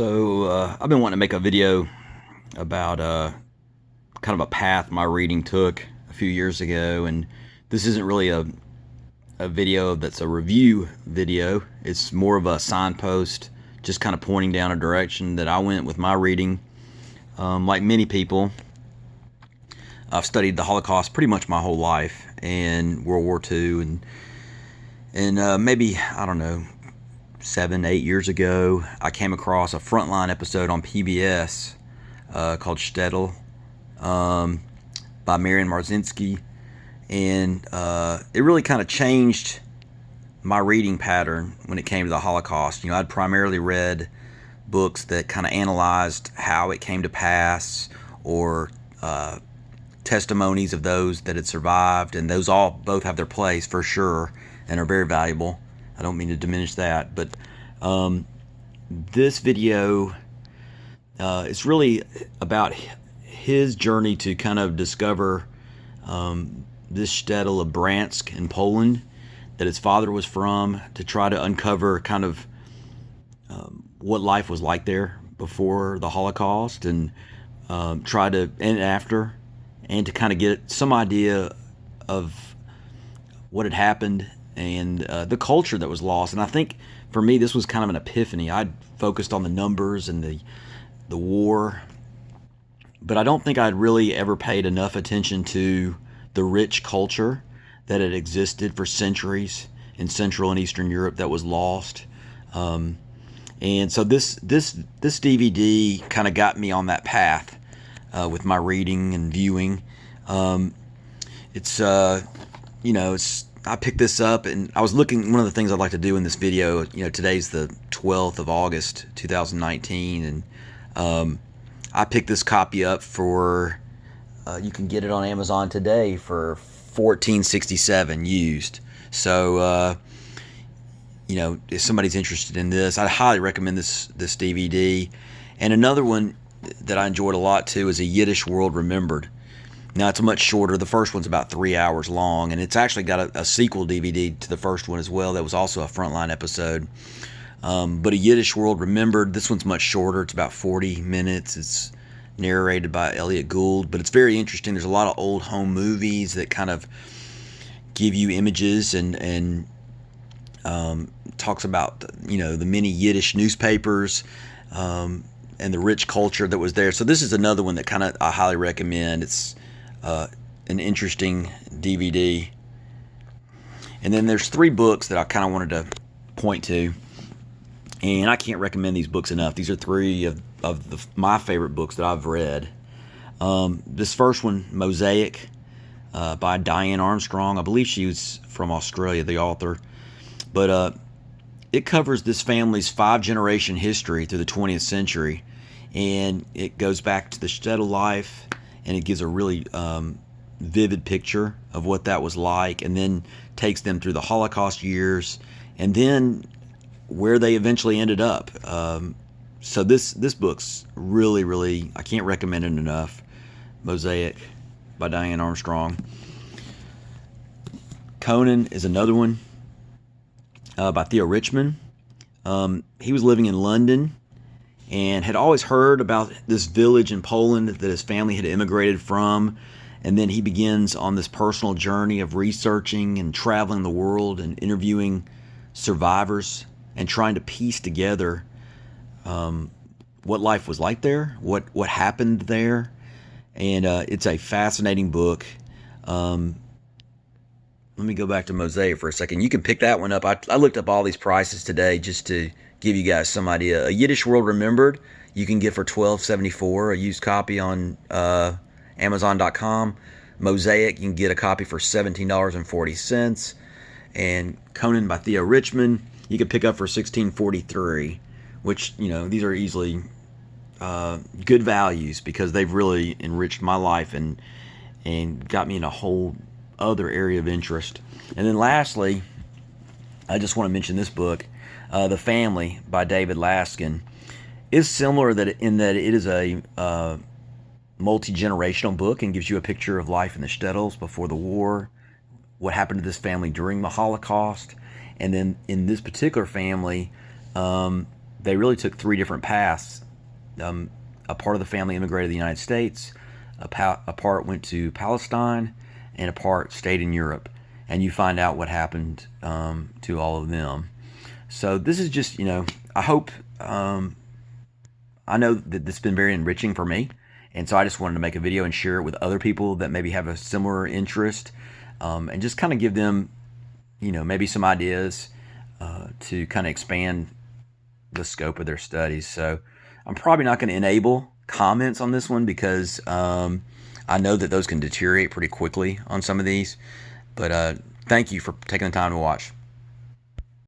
I've been wanting to make a video about kind of a path my reading took a few years ago, and this isn't really a video that's a review video. It's more of a signpost, just kind of pointing down a direction that I went with my reading. Like many people, I've studied the Holocaust pretty much my whole life, and World War II, and maybe, I don't know, 7, 8 years ago, I came across a Frontline episode on PBS called Shtetl by Marian Marzinski, and it really kind of changed my reading pattern when it came to the Holocaust. I'd primarily read books that kind of analyzed how it came to pass, or testimonies of those that had survived, and those all both have their place for sure and are very valuable. I don't mean to diminish that, but this video is really about his journey to kind of discover this Shtetl of Bryansk in Poland that his father was from, to try to uncover kind of what life was like there before the Holocaust, and try to, and after, and to kind of get some idea of what had happened and the culture that was lost. And I think for me, this was kind of an epiphany. I'd focused on the numbers and the war, but I don't think I'd really ever paid enough attention to the rich culture that had existed for centuries in Central and Eastern Europe that was lost. And so this DVD kind of got me on that path with my reading and viewing. I picked this up, and I was looking. One of the things I'd like to do in this video, today's the 12th of August 2019, and I picked this copy up for you can get it on Amazon today for $14.67 used. So if somebody's interested in this, I highly recommend this DVD. And another one that I enjoyed a lot too is A Yiddish World Remembered. Now, it's much shorter. The first one's about 3 hours long, and it's actually got a sequel DVD to the first one as well that was also a Frontline episode. But A Yiddish World Remembered, this one's much shorter. It's about 40 minutes. It's narrated by Elliot Gould, but it's very interesting. There's a lot of old home movies that kind of give you images, and talks about the many Yiddish newspapers and the rich culture that was there. So this is another one that kind of I highly recommend. It's an interesting DVD. And then there's 3 books that I kind of wanted to point to, and I can't recommend these books enough. These are 3 of my favorite books that I've read. This first one, Mosaic, by Diane Armstrong. I believe she was from Australia, the author. But it covers this family's 5-generation history through the 20th century, and it goes back to the Shtetl life, and it gives a really vivid picture of what that was like, and then takes them through the Holocaust years, and then where they eventually ended up. So this book's really, really, I can't recommend it enough. Mosaic by Diane Armstrong. Conan is another one by Theo Richman. He was living in London and had always heard about this village in Poland that his family had immigrated from. And then he begins on this personal journey of researching and traveling the world and interviewing survivors and trying to piece together what life was like there, what happened there. And it's a fascinating book. Let me go back to Mosaic for a second. You can pick that one up. I looked up all these prices today just to give you guys some idea. A Yiddish World Remembered you can get for $12.74, a used copy on Amazon.com. Mosaic, you can get a copy for $17.40. And Conan by Theo Richman, you can pick up for $16.43, which, these are easily good values because they've really enriched my life and got me in a whole other area of interest. And then lastly, I just want to mention this book, The Family by David Laskin. Is similar in that it is a multi-generational book and gives you a picture of life in the Shtetls before the war, what happened to this family during the Holocaust, and then in this particular family, they really took three different paths. A part of the family immigrated to the United States, a part went to Palestine, and a part stayed in Europe. And you find out what happened to all of them. So this is just, I hope, I know that this has been very enriching for me. And so I just wanted to make a video and share it with other people that maybe have a similar interest, and just kind of give them, maybe some ideas to kind of expand the scope of their studies. So I'm probably not going to enable comments on this one because I know that those can deteriorate pretty quickly on some of these. But thank you for taking the time to watch.